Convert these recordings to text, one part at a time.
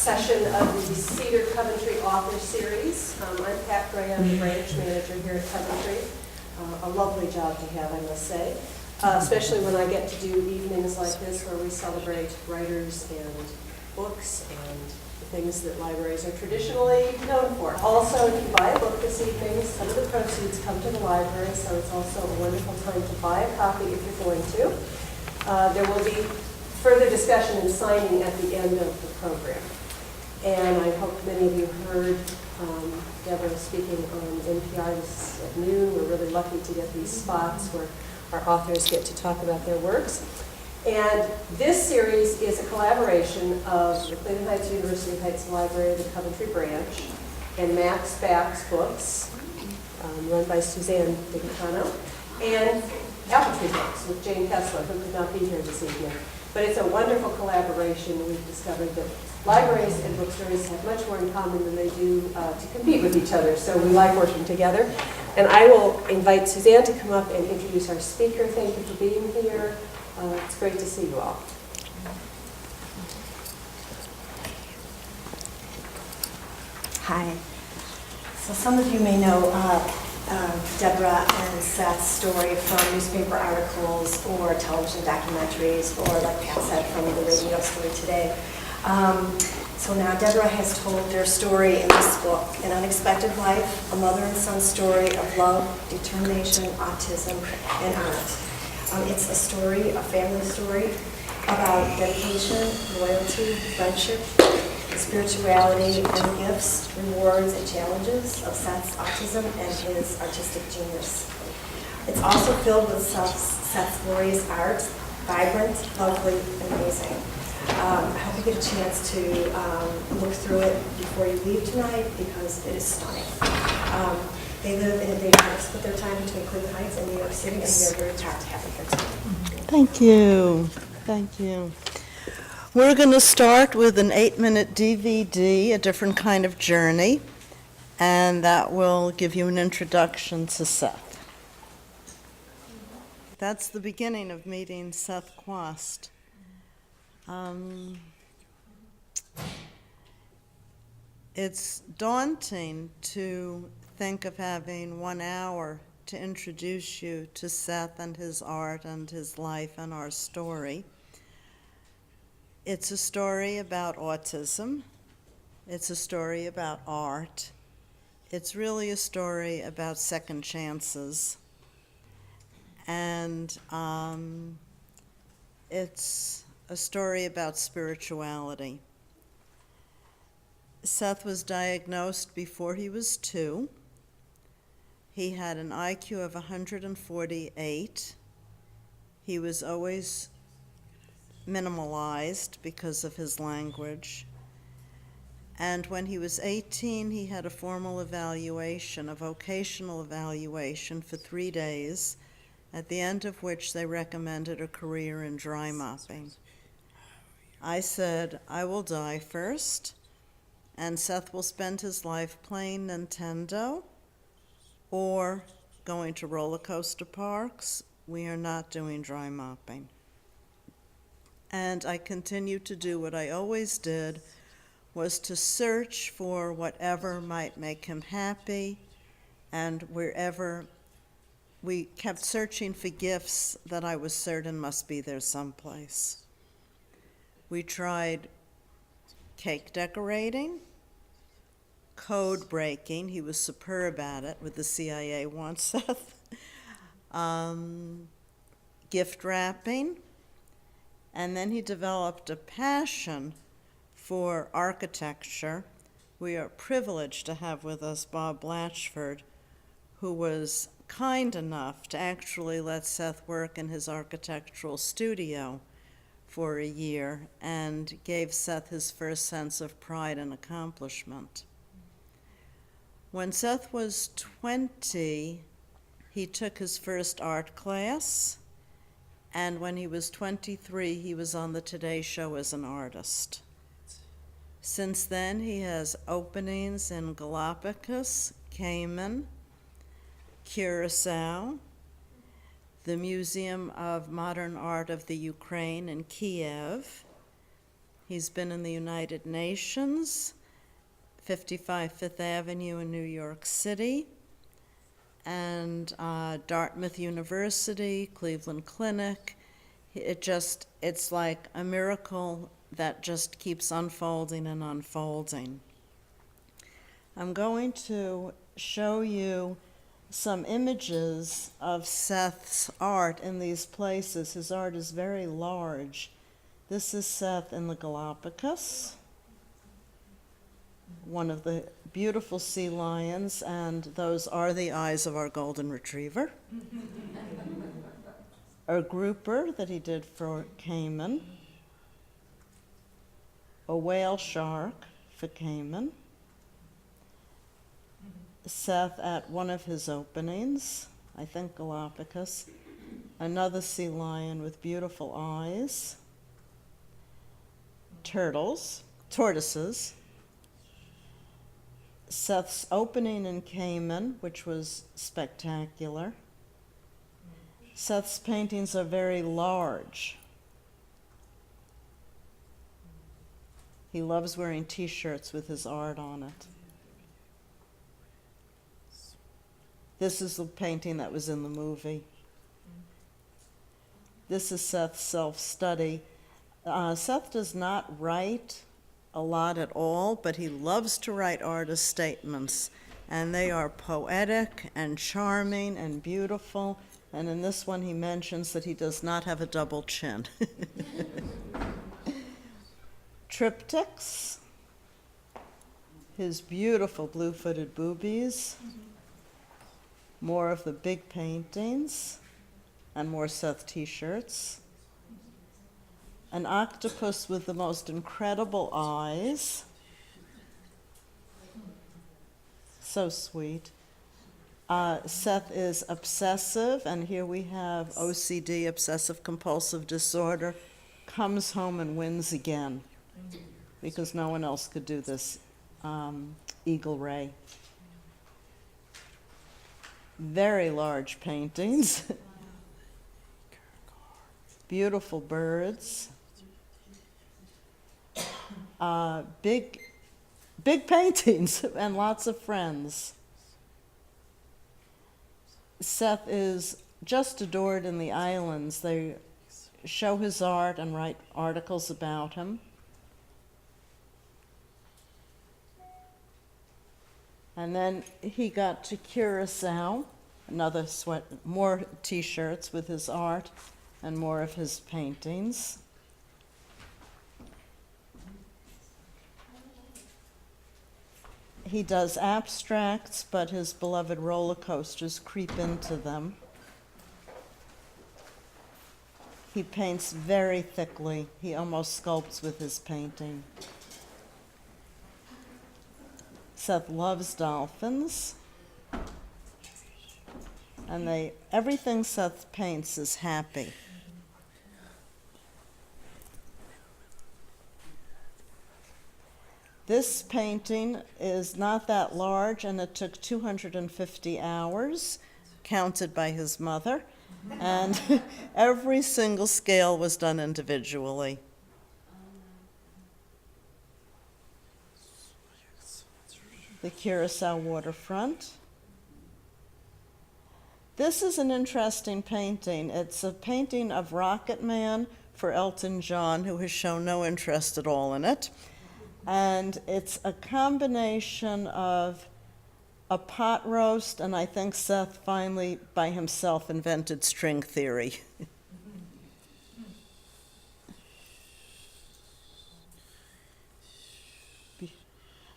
session of the Cedar Coventry Author Series. I'm Pat Graham, branch manager here at Coventry. A lovely job to have, I must say, especially when I get to do evenings like this where we celebrate writers and books and the things that libraries are traditionally known for. Also, if you buy a book this evening, some of the proceeds come to the library, so it's also a wonderful time to buy a copy if you're going to. There will be further discussion and signing at the end of the program. And I hope many of you heard Debra speaking on NPR this at noon. We're really lucky to get these spots where our authors get to talk about their works. And this series is a collaboration of the Cleveland Heights University Heights Library, the Coventry branch, and Max Back's Books, run by Suzanne Dickenson, and Apple Tree Books with Jane Kessler, who could not be here this evening. But it's a wonderful collaboration. We've discovered that libraries and bookstores have much more in common than they do to compete with each other, so we like working together. And I will invite Suzanne to come up and introduce our speaker. Thank you for being here. It's great to see you all. Hi. So some of you may know Debra and Seth's story from newspaper articles or television documentaries, or like Pat said, from the radio story today. So now Debra has told their story in this book, An Unexpected Life, a mother and son story of love, determination, autism, and art. It's a story, a family story, about dedication, loyalty, friendship, spirituality, and gifts, rewards, and challenges of Seth's autism and his artistic genius. It's also filled with Seth's glorious art, vibrant, lovely, and amazing. I hope you get a chance to look through it before you leave tonight, because it is stunning. They live in, they split their time between Cleveland Heights and New York City, and they're very proud to have them here tonight. Thank you. Thank you. We're going to start with an 8-minute DVD, A Different Kind of Journey, and that will give you an introduction to Seth. That's the beginning of meeting Seth Chwast. It's daunting to think of having 1 hour to introduce you to Seth and his art and his life and our story. It's a story about autism. It's a story about art. It's really a story about second chances. And it's a story about spirituality. Seth was diagnosed before he was 2. He had an IQ of 148. He was always minimalized because of his language. And when he was 18, he had a formal evaluation, a vocational evaluation for 3 days, at the end of which they recommended a career in dry mopping. I said, I will die first, and Seth will spend his life playing Nintendo or going to roller coaster parks. We are not doing dry mopping. And I continued to do what I always did, was to search for whatever might make him happy, and wherever we kept searching for gifts that I was certain must be there someplace. We tried cake decorating, code breaking. He was superb at it with the CIA once, Seth. Gift wrapping. And then he developed a passion for architecture. We are privileged to have with us Bob Blatchford, who was kind enough to actually let Seth work in his architectural studio for a year and gave Seth his first sense of pride and accomplishment. When Seth was 20, he took his first art class, and when he was 23, he was on the Today Show as an artist. Since then, he has openings in Galapagos, Cayman, Curacao, the Museum of Modern Art of the Ukraine in Kiev. He's been in the United Nations, 55 Fifth Avenue in New York City, and Dartmouth University, Cleveland Clinic. It's like a miracle that just keeps unfolding and unfolding. I'm going to show you some images of Seth's art in these places. His art is very large. This is Seth in the Galapagos, one of the beautiful sea lions, and those are the eyes of our golden retriever. A grouper that he did for Cayman, a whale shark for Cayman, Seth at one of his openings, I think Galapagos, another sea lion with beautiful eyes, tortoises, Seth's opening in Cayman, which was spectacular. Seth's paintings are very large. He loves wearing t-shirts with his art on it. This is the painting that was in the movie. This is Seth's self-study. Seth does not write a lot at all, but he loves to write artist statements, and they are poetic and charming and beautiful. And in this one, he mentions that he does not have a double chin. Triptychs, his beautiful blue-footed boobies, more of the big paintings, and more Seth t-shirts. An octopus with the most incredible eyes. So sweet. Seth is obsessive, and here we have OCD, obsessive compulsive disorder, comes home and wins again, because no one else could do this eagle ray. Very large paintings. Beautiful birds. Big paintings and lots of friends. Seth is just adored in the islands. They show his art and write articles about him. And then he got to Curacao, more t-shirts with his art and more of his paintings. He does abstracts, but his beloved roller coasters creep into them. He paints very thickly. He almost sculpts with his painting. Seth loves dolphins. And everything Seth paints is happy. This painting is not that large, and it took 250 hours, counted by his mother, and every single scale was done individually. The Curacao waterfront. This is an interesting painting. It's a painting of Rocket Man for Elton John, who has shown no interest at all in it. And it's a combination of a pot roast, and I think Seth finally, by himself, invented string theory.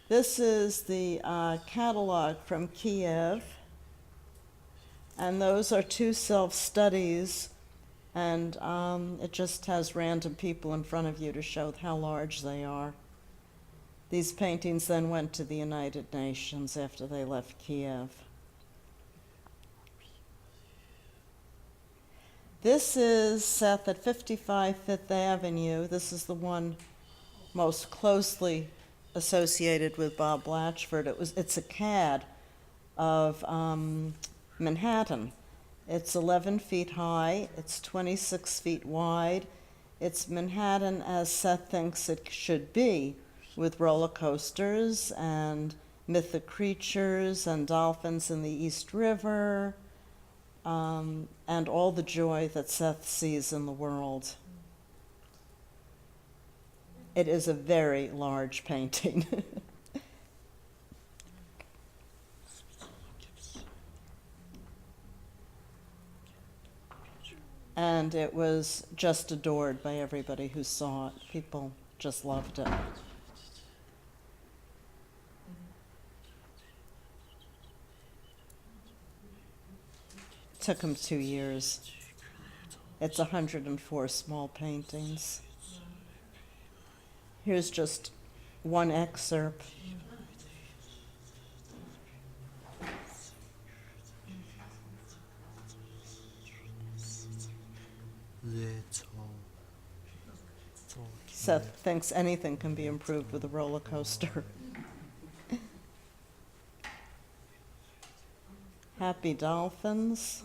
This is the catalog from Kiev, and those are two self-studies, and it just has random people in front of you to show how large they are. These paintings then went to the United Nations after they left Kiev. This is Seth at 55 Fifth Avenue. This is the one most closely associated with Bob Blatchford. It's a CAD of Manhattan. It's 11 feet high, it's 26 feet wide, It's Manhattan as Seth thinks it should be, with roller coasters and mythic creatures and dolphins in the East River, and all the joy that Seth sees in the world. It is a very large painting. And it was just adored by everybody who saw it. People just loved it. Took him 2 years. It's 104 small paintings. Here's just one excerpt. Seth thinks anything can be improved with a roller coaster. Happy dolphins.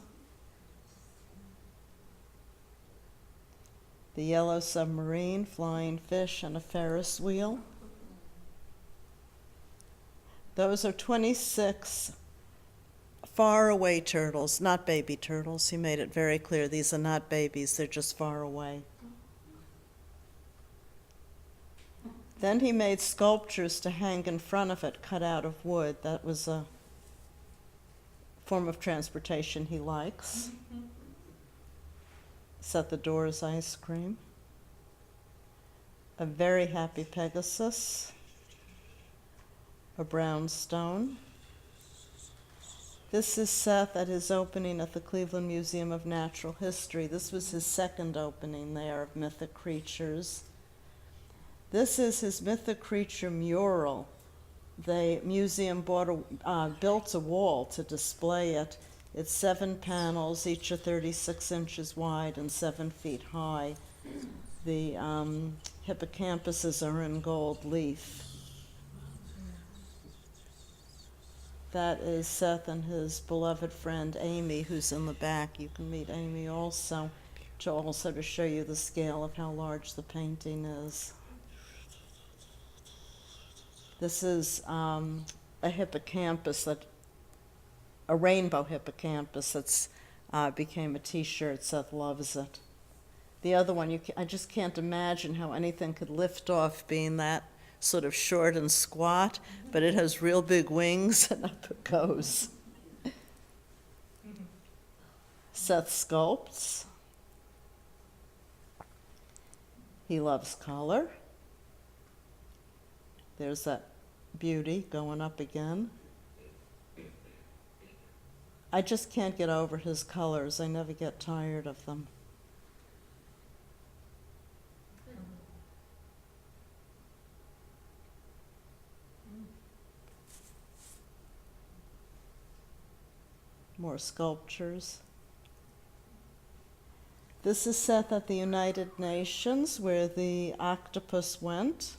The yellow submarine, flying fish, and a Ferris wheel. Those are 26 faraway turtles, not baby turtles. He made it very clear these are not babies, they're just far away. Then he made sculptures to hang in front of it, cut out of wood. That was a form of transportation he likes. Seth adores ice cream. A very happy Pegasus. A brown stone. This is Seth at his opening at the Cleveland Museum of Natural History. This was his second opening there of mythic creatures. This is his mythic creature mural. The museum built a wall to display it. It's 7 panels, each are 36 inches wide and 7 feet high. The hippocampuses are in gold leaf. That is Seth and his beloved friend Amy, who's in the back. You can meet Amy also to show you the scale of how large the painting is. This is a hippocampus, a rainbow hippocampus that's became a T-shirt. Seth loves it. The other one, I just can't imagine how anything could lift off being that sort of short and squat, but it has real big wings and up it goes. Seth sculpts. He loves color. There's that beauty going up again. I just can't get over his colors. I never get tired of them. More sculptures. This is Seth at the United Nations, where the octopus went,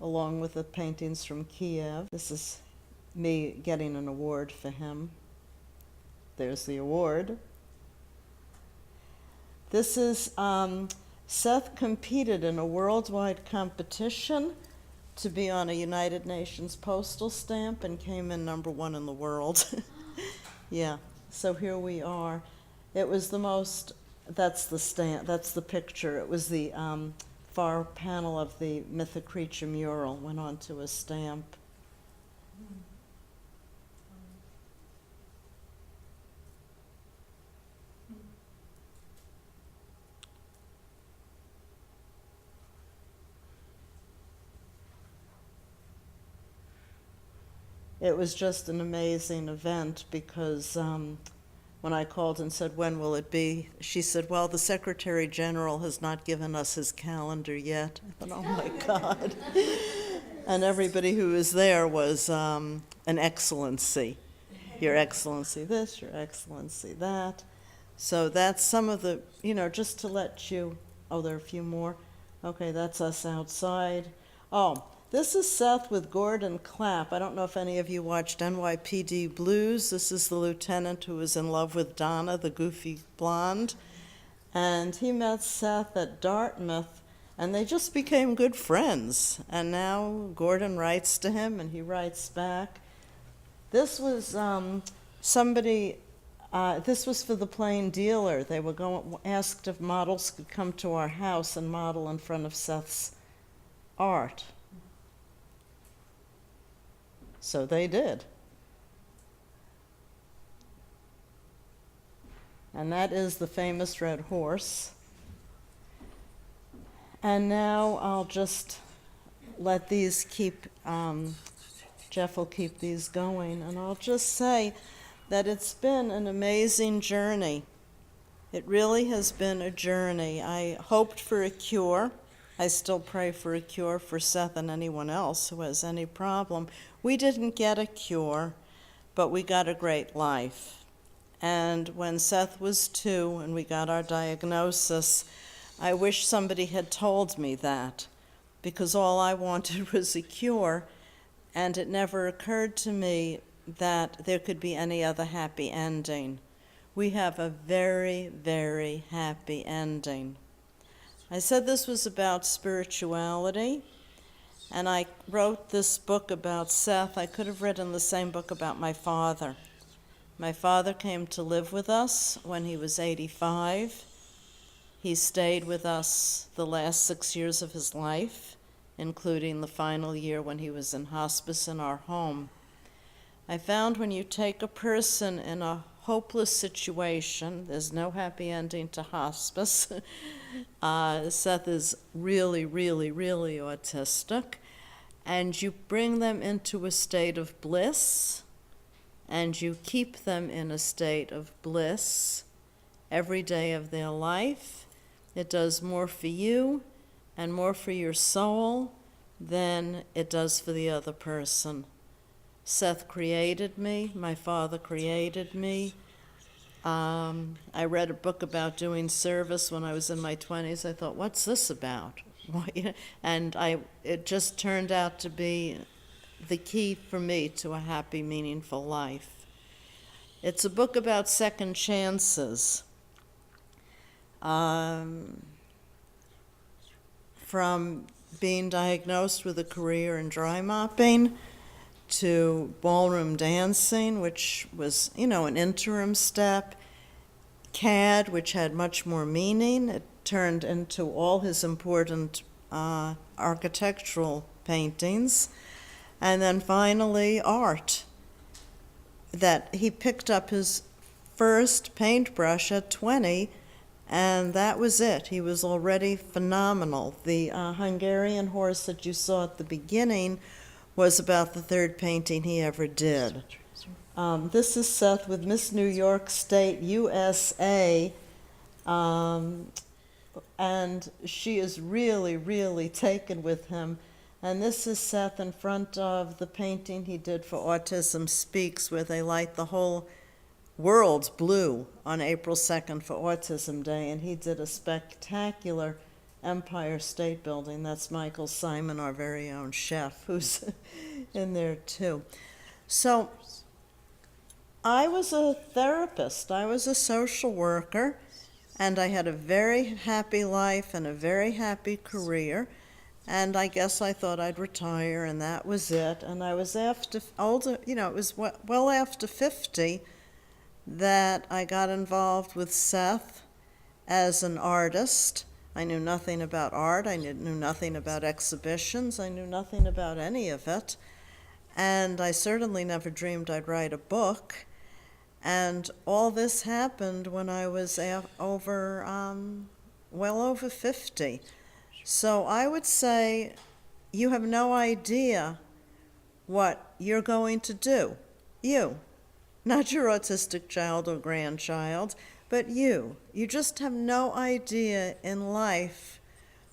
along with the paintings from Kiev. This is me getting an award for him. There's the award. This is Seth competed in a worldwide competition to be on a United Nations postal stamp and came in #1 in the world. Yeah, so here we are. It was the most, that's the stamp, that's the picture. It was the far panel of the mythic creature mural went onto a stamp. It was just an amazing event because when I called and said, when will it be? She said, well, the Secretary General has not given us his calendar yet. I thought, oh my God. And everybody who was there was an excellency. Your Excellency this, Your Excellency that. So that's some of the, just to let you, oh, there are a few more. Okay, that's us outside. Oh, this is Seth with Gordon Clapp. I don't know if any of you watched NYPD Blues. This is the lieutenant who was in love with Donna, the goofy blonde. And he met Seth at Dartmouth, and they just became good friends. And now Gordon writes to him, and he writes back. This was this was for the Plain Dealer. They were asked if models could come to our house and model in front of Seth's art. So they did. And that is the famous red horse. And now I'll just let these keep, Jeff will keep these going, and I'll just say that it's been an amazing journey. It really has been a journey. I hoped for a cure. I still pray for a cure for Seth and anyone else who has any problem. We didn't get a cure, but we got a great life. And when Seth was 2 and we got our diagnosis, I wish somebody had told me that, because all I wanted was a cure, and it never occurred to me that there could be any other happy ending. We have a very, very happy ending. I said this was about spirituality, and I wrote this book about Seth. I could have written the same book about my father. My father came to live with us when he was 85. He stayed with us the last 6 years of his life, including the final year when he was in hospice in our home. I found when you take a person in a hopeless situation, there's no happy ending to hospice. Seth is really, really, really autistic, and you bring them into a state of bliss, and you keep them in a state of bliss every day of their life. It does more for you and more for your soul than it does for the other person. Seth created me. My father created me. I read a book about doing service when I was in my 20s. I thought, what's this about? And it just turned out to be the key for me to a happy, meaningful life. It's a book about second chances. From being diagnosed with a career in dry mopping to ballroom dancing, which was, an interim step, CAD, which had much more meaning. It turned into all his important architectural paintings. And then finally, art. That he picked up his first paintbrush at 20, and that was it. He was already phenomenal. The Hungarian horse that you saw at the beginning was about the third painting he ever did. This is Seth with Miss New York State, USA, and she is really, really taken with him. And this is Seth in front of the painting he did for Autism Speaks, where they light the whole world's blue on April 2nd for Autism Day, and he did a spectacular Empire State Building. That's Michael Simon, our very own chef, who's in there too. So I was a therapist. I was a social worker, and I had a very happy life and a very happy career. And I guess I thought I'd retire, and that was it. And I was older, it was well after 50 that I got involved with Seth as an artist. I knew nothing about art. I knew nothing about exhibitions. I knew nothing about any of it. And I certainly never dreamed I'd write a book. And all this happened when I was well over 50. So I would say you have no idea what you're going to do. You, not your autistic child or grandchild, but you. You just have no idea in life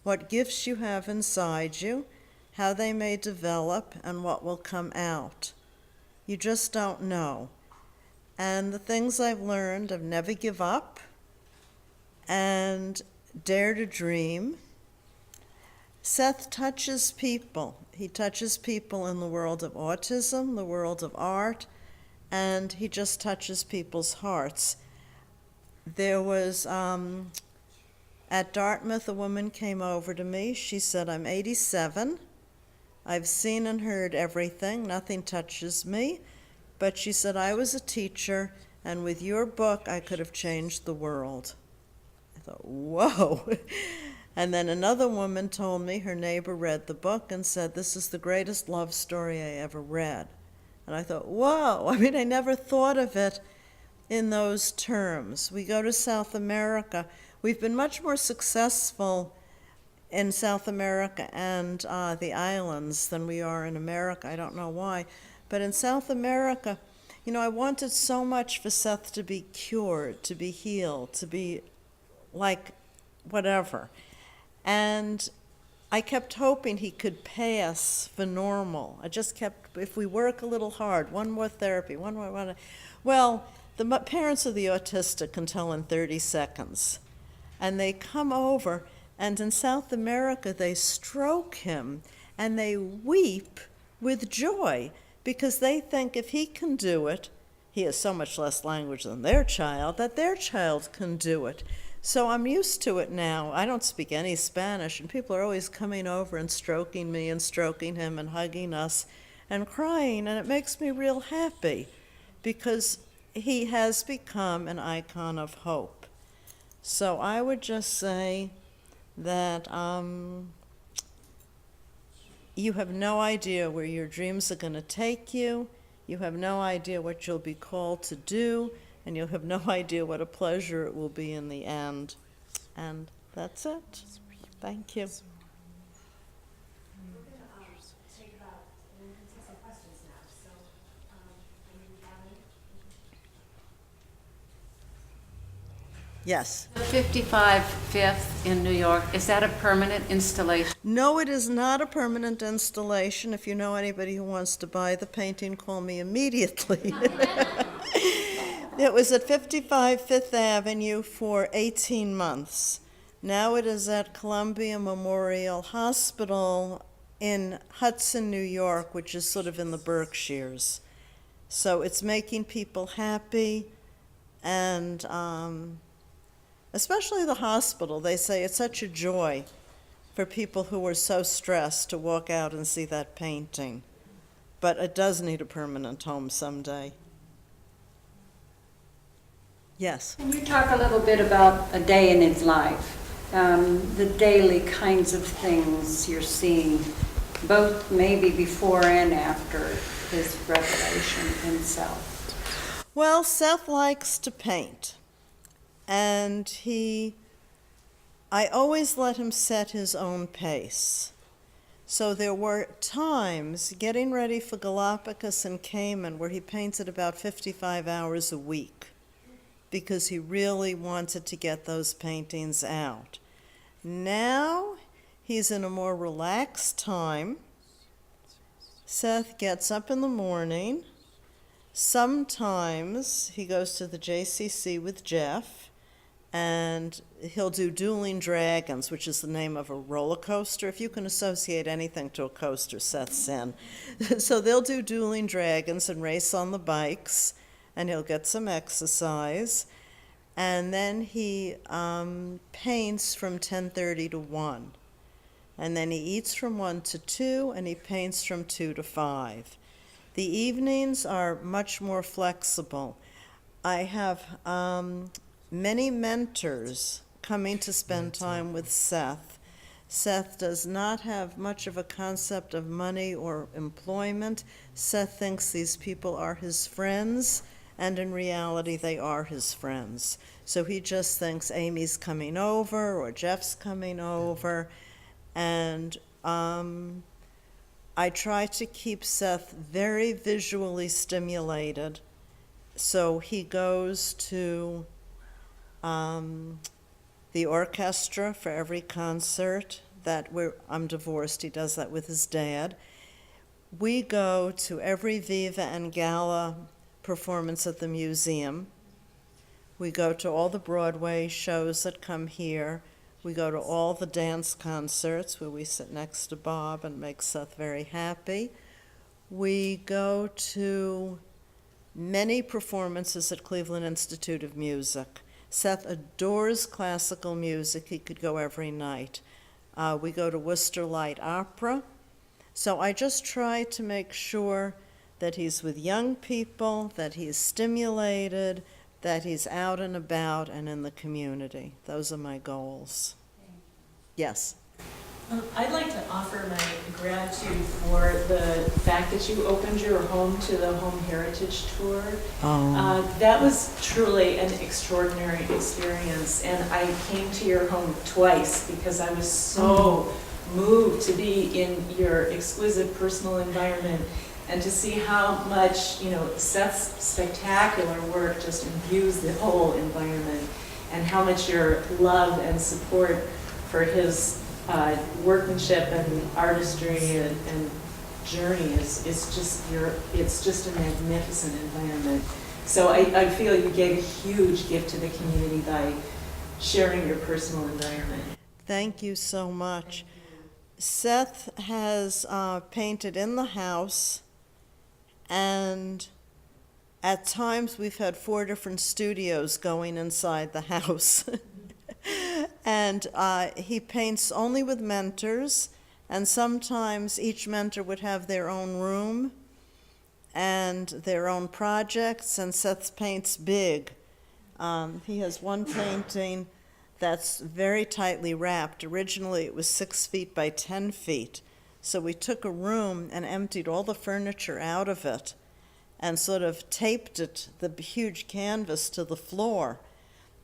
what gifts you have inside you, how they may develop, and what will come out. You just don't know. And the things I've learned of never give up and dare to dream. Seth touches people. He touches people in the world of autism, the world of art, and he just touches people's hearts. There was At Dartmouth, a woman came over to me. She said, I'm 87. I've seen and heard everything. Nothing touches me. But she said, I was a teacher, and with your book, I could have changed the world. I thought, whoa. And then another woman told me her neighbor read the book and said, this is the greatest love story I ever read. And I thought, whoa. I mean, I never thought of it in those terms. We go to South America. We've been much more successful in South America and the islands than we are in America. I don't know why. But in South America, you know, I wanted so much for Seth to be cured, to be healed, to be like whatever. And I kept hoping he could pass for normal. I just kept, if we work a little hard, one more therapy, one more. Well, the parents of the autistic can tell in 30 seconds. And they come over, and in South America, they stroke him, and they weep with joy, because they think if he can do it, he has so much less language than their child, that their child can do it. So I'm used to it now. I don't speak any Spanish, and people are always coming over and stroking me and stroking him and hugging us and crying, and it makes me real happy, because he has become an icon of hope. So I would just say that you have no idea where your dreams are going to take you. You have no idea what you'll be called to do, and you'll have no idea what a pleasure it will be in the end. And that's it. Thank you. We're going to take some questions now. So, do you have any? Yes. The 55 Fifth in New York, is that a permanent installation? No, it is not a permanent installation. If you know anybody who wants to buy the painting, call me immediately. It was at 55 Fifth Avenue for 18 months. Now it is at Columbia Memorial Hospital in Hudson, New York, which is sort of in the Berkshires. So it's making people happy, and especially the hospital. They say it's such a joy for people who are so stressed to walk out and see that painting. But it does need a permanent home someday. Yes? Can you talk a little bit about a day in his life? The daily kinds of things you're seeing, both maybe before and after his revelation himself. Well, Seth likes to paint. And I always let him set his own pace. So there were times getting ready for Galapagos and Cayman where he painted about 55 hours a week, because he really wanted to get those paintings out. Now he's in a more relaxed time. Seth gets up in the morning. Sometimes he goes to the JCC with Jeff, and he'll do Dueling Dragons, which is the name of a roller coaster. If you can associate anything to a coaster, Seth's in. So they'll do Dueling Dragons and race on the bikes, and he'll get some exercise. And then he paints from 10:30 to 1. And then he eats from 1 to 2, and he paints from 2 to 5. The evenings are much more flexible. I have many mentors coming to spend time with Seth. Seth does not have much of a concept of money or employment. Seth thinks these people are his friends, and in reality they are his friends. So he just thinks Amy's coming over or Jeff's coming over, and I try to keep Seth very visually stimulated. So he goes to the orchestra for every concert. I'm divorced, he does that with his dad. We go to every Viva and Gala performance at the museum. We go to all the Broadway shows that come here. We go to all the dance concerts where we sit next to Bob and make Seth very happy. We go to many performances at Cleveland Institute of Music. Seth adores classical music. He could go every night. We go to Worcester Light Opera. So I just try to make sure that he's with young people, that he's stimulated, that he's out and about and in the community. Those are my goals. Yes. I'd like to offer my gratitude for the fact that you opened your home to the Home Heritage Tour. That was truly an extraordinary experience, and I came to your home twice because I was so moved to be in your exquisite personal environment and to see how much, Seth's spectacular work just imbues the whole environment, and how much your love and support for his workmanship and artistry and journey is it's just a magnificent environment. So I feel you gave a huge gift to the community by sharing your personal environment. Thank you so much. Seth has painted in the house, and at times we've had 4 different studios going inside the house. And he paints only with mentors, and sometimes each mentor would have their own room and their own projects, and Seth paints big. He has one painting that's very tightly wrapped. Originally it was 6 feet by 10 feet. So we took a room and emptied all the furniture out of it and sort of taped it, the huge canvas, to the floor.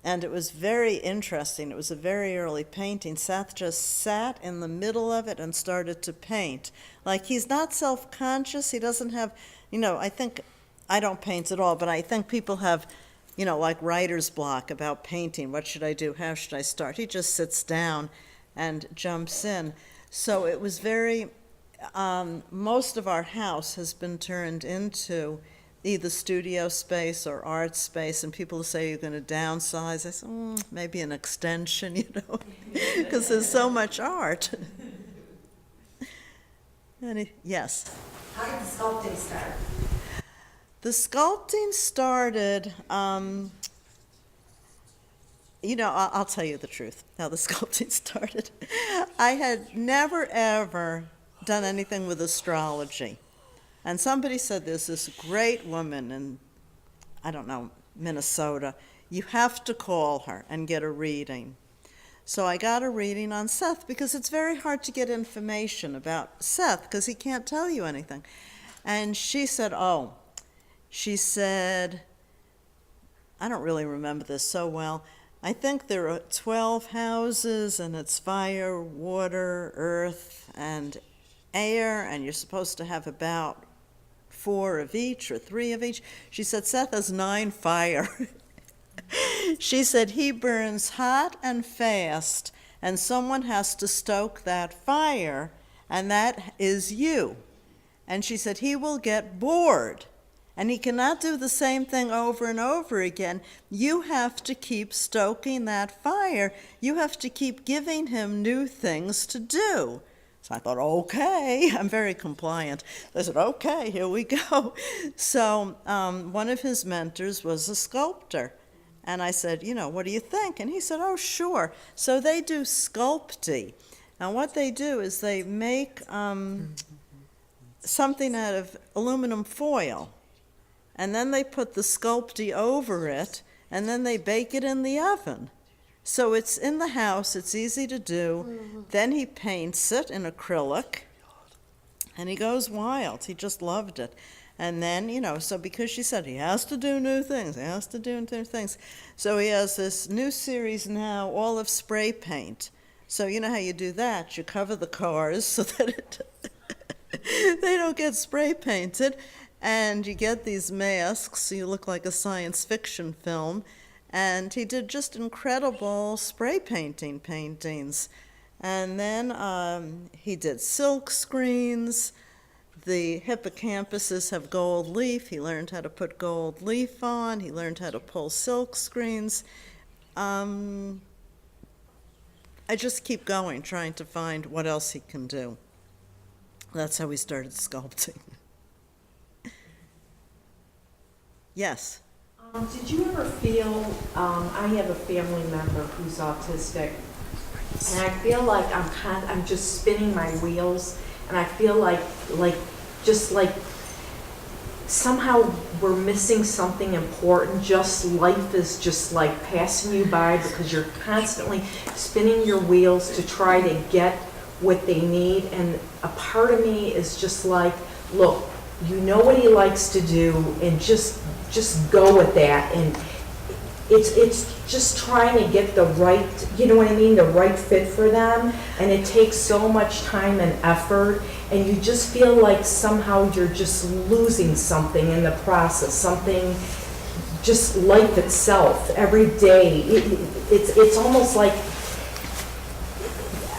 And it was very interesting. It was a very early painting. Seth just sat in the middle of it and started to paint. Like, he's not self-conscious. He doesn't have, I think, I don't paint at all, but I think people have, like writer's block about painting. What should I do? How should I start? He just sits down and jumps in. So it was very, most of our house has been turned into either studio space or art space, and people say you're going to downsize. I said, maybe an extension, because there's so much art. Yes? How did the sculpting start? The sculpting started, I'll tell you the truth, how the sculpting started. I had never, ever done anything with astrology. And somebody said, there's this great woman in, Minnesota. You have to call her and get a reading. So I got a reading on Seth, because it's very hard to get information about Seth, because he can't tell you anything. And she said, I don't really remember this so well. I think there are 12 houses, and it's fire, water, earth, and air, and you're supposed to have about 4 of each or 3 of each. She said, Seth has 9 fire. She said, he burns hot and fast, and someone has to stoke that fire, and that is you. And she said, he will get bored, and he cannot do the same thing over and over again. You have to keep stoking that fire. You have to keep giving him new things to do. So I thought, okay, I'm very compliant. I said, okay, here we go. So one of his mentors was a sculptor. And I said, what do you think? And he said, oh, sure. So they do sculpty. And what they do is they make something out of aluminum foil. And then they put the sculpty over it, and then they bake it in the oven. So it's in the house, it's easy to do. Mm-hmm. Then he paints it in acrylic, and he goes wild. He just loved it. And then, so because she said he has to do new things, So he has this new series now, all of spray paint. So you know how you do that? You cover the cars so that they don't get spray painted. And you get these masks, so you look like a science fiction film. And he did just incredible spray paintings. And then he did silk screens. The hippocampuses have gold leaf. He learned how to put gold leaf on. He learned how to pull silk screens. I just keep going, trying to find what else he can do. That's how we started sculpting. Yes? Did you ever feel, I have a family member who's autistic, and I feel like I'm just spinning my wheels, and I feel like somehow we're missing something important. Just life is just like passing you by because you're constantly spinning your wheels to try to get what they need. And a part of me is just like, look, you know what he likes to do, and just go with that. And it's just trying to get the right, you know what I mean, the right fit for them. And it takes so much time and effort, and you just feel like somehow you're just losing something in the process, something, just life itself every day. It's almost like,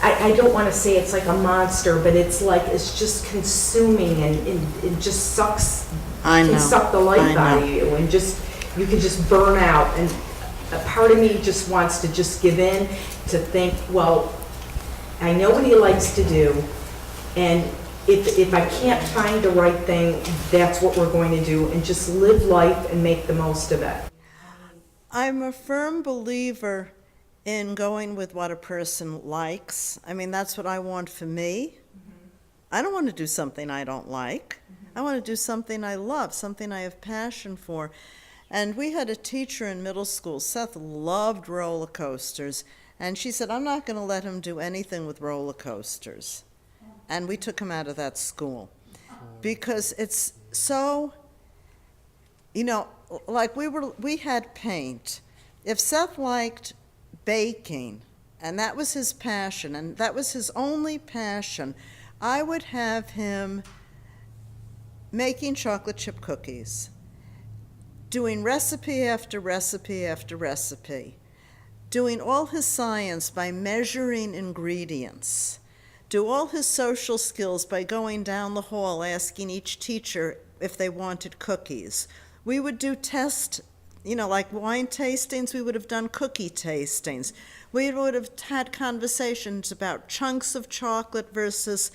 I don't want to say it's like a monster, but it's like it's just consuming, and it just sucks, can suck the life out of you, and just you can just burn out. And a part of me just wants to just give in, to think, well, I know what he likes to do, and if I can't find the right thing, that's what we're going to do, and just live life and make the most of it. I'm a firm believer in going with what a person likes. I mean, that's what I want for me. I don't want to do something I don't like. I want to do something I love, something I have passion for. And we had a teacher in middle school. Seth loved roller coasters, and she said, I'm not going to let him do anything with roller coasters. And we took him out of that school because it's so, you know, like we had paint. If Seth liked baking, and that was his passion, and that was his only passion, I would have him making chocolate chip cookies, doing recipe after recipe after recipe, doing all his science by measuring ingredients, do all his social skills by going down the hall asking each teacher if they wanted cookies. We would do tests, you know, like wine tastings, we would have done cookie tastings. We would have had conversations about chunks of chocolate versus,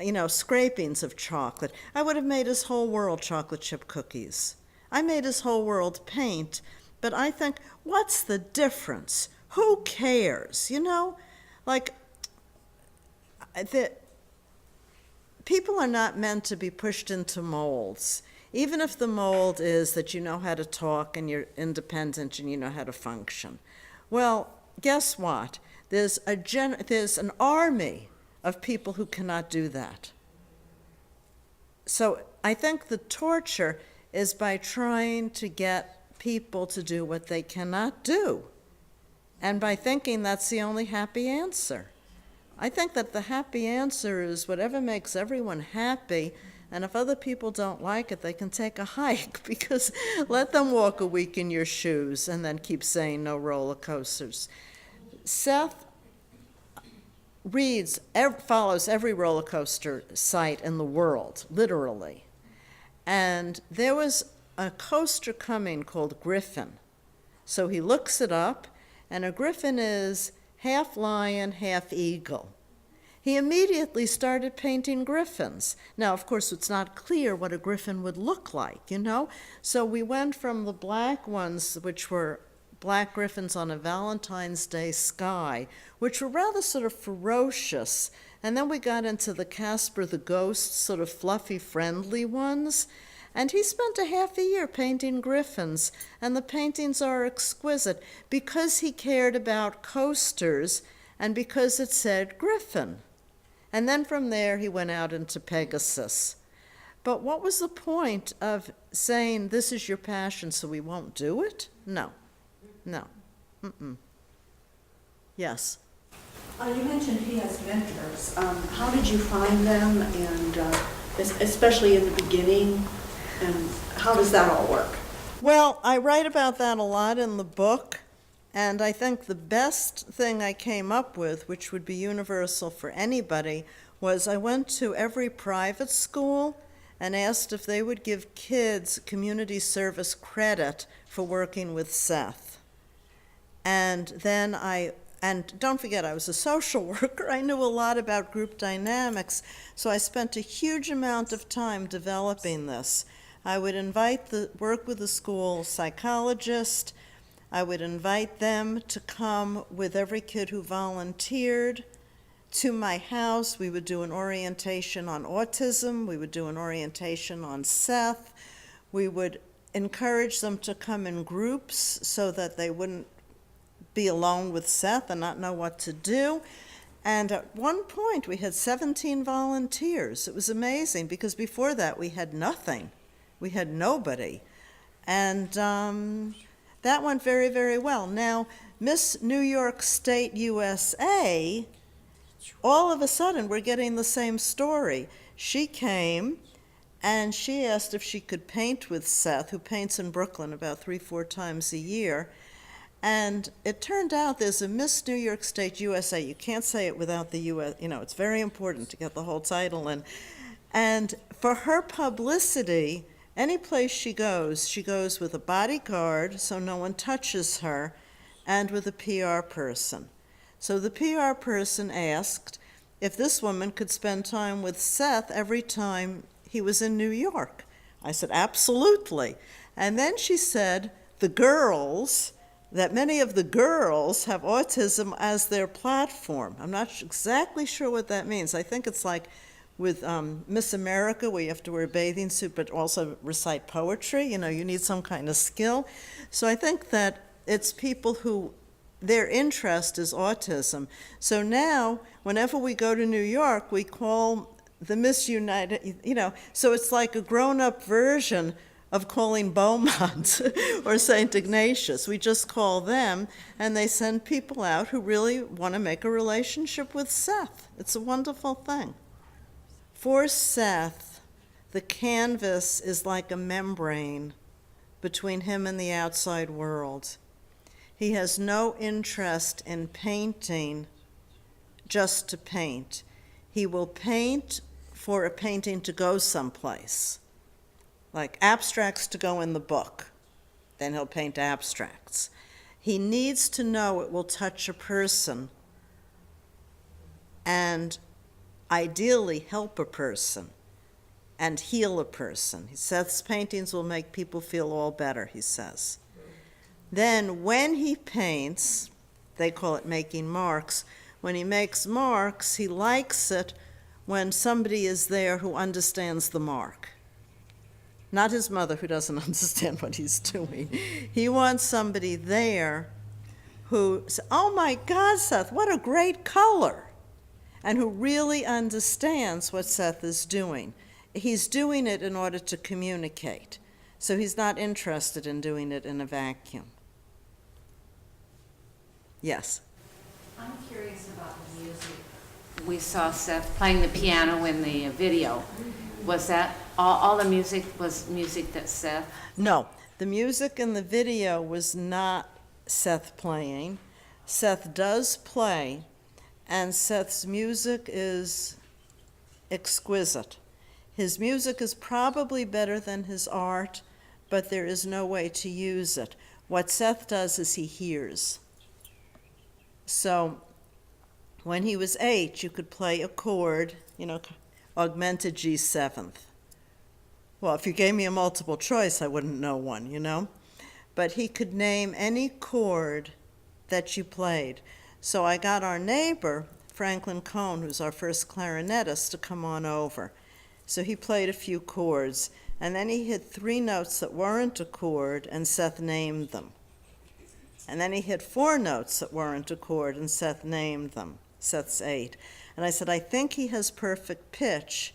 you know, scrapings of chocolate. I would have made his whole world chocolate chip cookies. I made his whole world paint, but I think, what's the difference? Who cares, you know? Like, people are not meant to be pushed into molds. Even if the mold is that you know how to talk and you're independent and you know how to function. Well, guess what? There's an army of people who cannot do that. So I think the torture is by trying to get people to do what they cannot do, and by thinking that's the only happy answer. I think that the happy answer is whatever makes everyone happy. And if other people don't like it, they can take a hike, because let them walk a week in your shoes and then keep saying no roller coasters. Seth follows every roller coaster site in the world, literally. And there was a coaster coming called Griffin. So he looks it up, and a griffin is half lion, half eagle. He immediately started painting griffins. Now, of course, it's not clear what a griffin would look like, you know? So we went from the black ones, which were black griffins on a Valentine's Day sky, which were rather sort of ferocious. And then we got into the Casper the Ghost, sort of fluffy, friendly ones. And he spent a half a year painting griffins, and the paintings are exquisite because he cared about coasters and because it said Griffin. And then from there, he went out into Pegasus. But what was the point of saying, this is your passion, so we won't do it? No. Yes? You mentioned he has mentors. How did you find them, and especially in the beginning, and how does that all work? Well, I write about that a lot in the book. And I think the best thing I came up with, which would be universal for anybody, was I went to every private school and asked if they would give kids community service credit for working with Seth. And then and don't forget, I was a social worker. I knew a lot about group dynamics, so I spent a huge amount of time developing this. I would work with the school psychologist. I would invite them to come with every kid who volunteered to my house. We would do an orientation on autism. We would do an orientation on Seth. We would encourage them to come in groups so that they wouldn't be alone with Seth and not know what to do. And at one point, we had 17 volunteers. It was amazing, because before that, we had nothing. We had nobody. And that went very, very well. Now, Miss New York State USA, all of a sudden, we're getting the same story. She came, and she asked if she could paint with Seth, who paints in Brooklyn about 3-4 times a year. And it turned out there's a Miss New York State USA. You can't say it without the U.S., it's very important to get the whole title in. And for her publicity, any place she goes with a bodyguard so no one touches her, and with a PR person. So the PR person asked if this woman could spend time with Seth every time he was in New York. I said, absolutely. And then she said, that many of the girls have autism as their platform. I'm not exactly sure what that means. I think it's like with Miss America, where you have to wear a bathing suit but also recite poetry. You need some kind of skill. So I think that it's people who their interest is autism. So now, whenever we go to New York, we call the Miss United, so it's like a grown-up version of calling Beaumont or St. Ignatius. We just call them, and they send people out who really want to make a relationship with Seth. It's a wonderful thing. For Seth, the canvas is like a membrane between him and the outside world. He has no interest in painting just to paint. He will paint for a painting to go someplace, like abstracts to go in the book. Then he'll paint abstracts. He needs to know it will touch a person and ideally help a person and heal a person. Seth's paintings will make people feel all better, he says. Then when he paints, they call it making marks. When he makes marks, he likes it when somebody is there who understands the mark. Not his mother, who doesn't understand what he's doing. He wants somebody there who says, oh my God, Seth, what a great color, and who really understands what Seth is doing. He's doing it in order to communicate, so he's not interested in doing it in a vacuum. Yes? I'm curious about the music. We saw Seth playing the piano in the video. Was that all the music was music that Seth? No, the music in the video was not Seth playing. Seth does play, and Seth's music is exquisite. His music is probably better than his art, but there is no way to use it. What Seth does is he hears. So when he was 8, you could play a chord, augmented G7th. Well, if you gave me a multiple choice, I wouldn't know one, But he could name any chord that you played. So I got our neighbor, Franklin Cohn, who's our first clarinetist, to come on over. So he played a few chords, and then he hit 3 notes that weren't a chord, and Seth named them. And then he hit 4 notes that weren't a chord, and Seth named them. Seths 8. And I said, I think he has perfect pitch.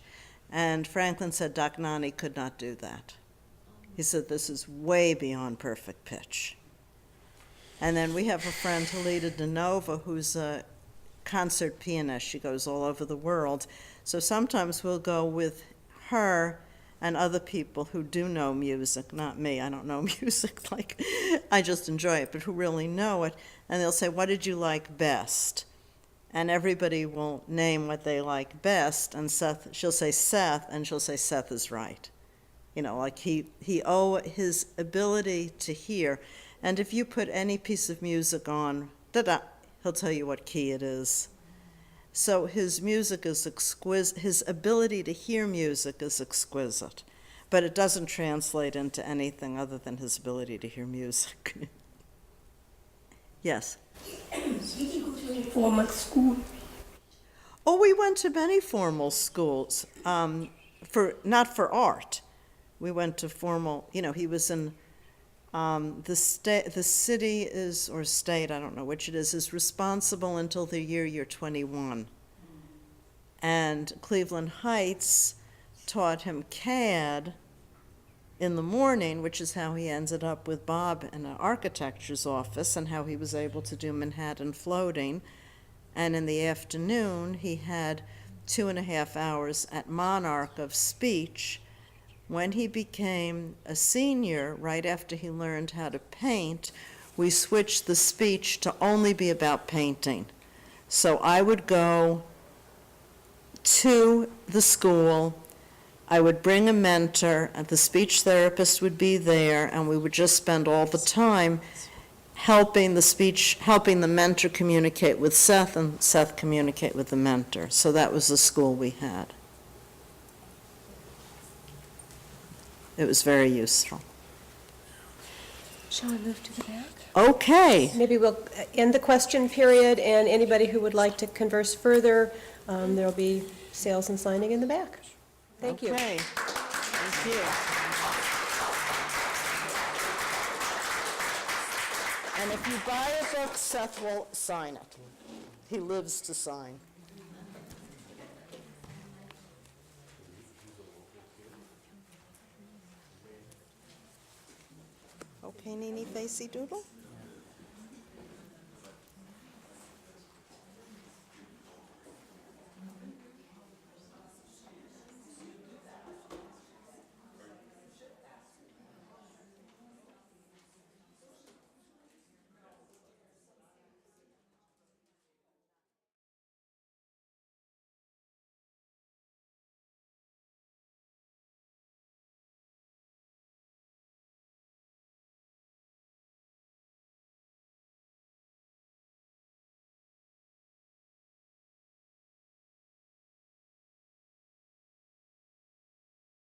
And Franklin said Dagnani could not do that. He said, this is way beyond perfect pitch. And then we have a friend, Helita DeNova, who's a concert pianist. She goes all over the world. So sometimes we'll go with her and other people who do know music, not me. I don't know music, I just enjoy it, but who really know it. And they'll say, what did you like best? And everybody will name what they like best, and she'll say Seth, and she'll say Seth is right. His ability to hear. And if you put any piece of music on, he'll tell you what key it is. So his music is exquisite. His ability to hear music is exquisite. but it doesn't translate into anything other than his ability to hear music. Yes? Did you go to any formal school? Oh, we went to many formal schools, not for art. We went to formal, he was in, the city is, or state, I don't know which it is responsible until the year you're 21. And Cleveland Heights taught him CAD in the morning, which is how he ended up with Bob in an architecture's office and how he was able to do Manhattan floating. And in the afternoon, he had 2.5 hours at Monarch of speech. When he became a senior, right after he learned how to paint, we switched the speech to only be about painting. So I would go to the school, I would bring a mentor, and the speech therapist would be there, and we would just spend all the time helping the mentor communicate with Seth, and Seth communicate with the mentor. So that was the school we had. It was very useful. Shall we move to the back? Okay. Maybe we'll end the question period, and anybody who would like to converse further, there'll be sales and signing in the back. Thank you. Okay. Thank you. And if you buy a book, Seth will sign it. He lives to sign. Okay, Nini Facey Doodle?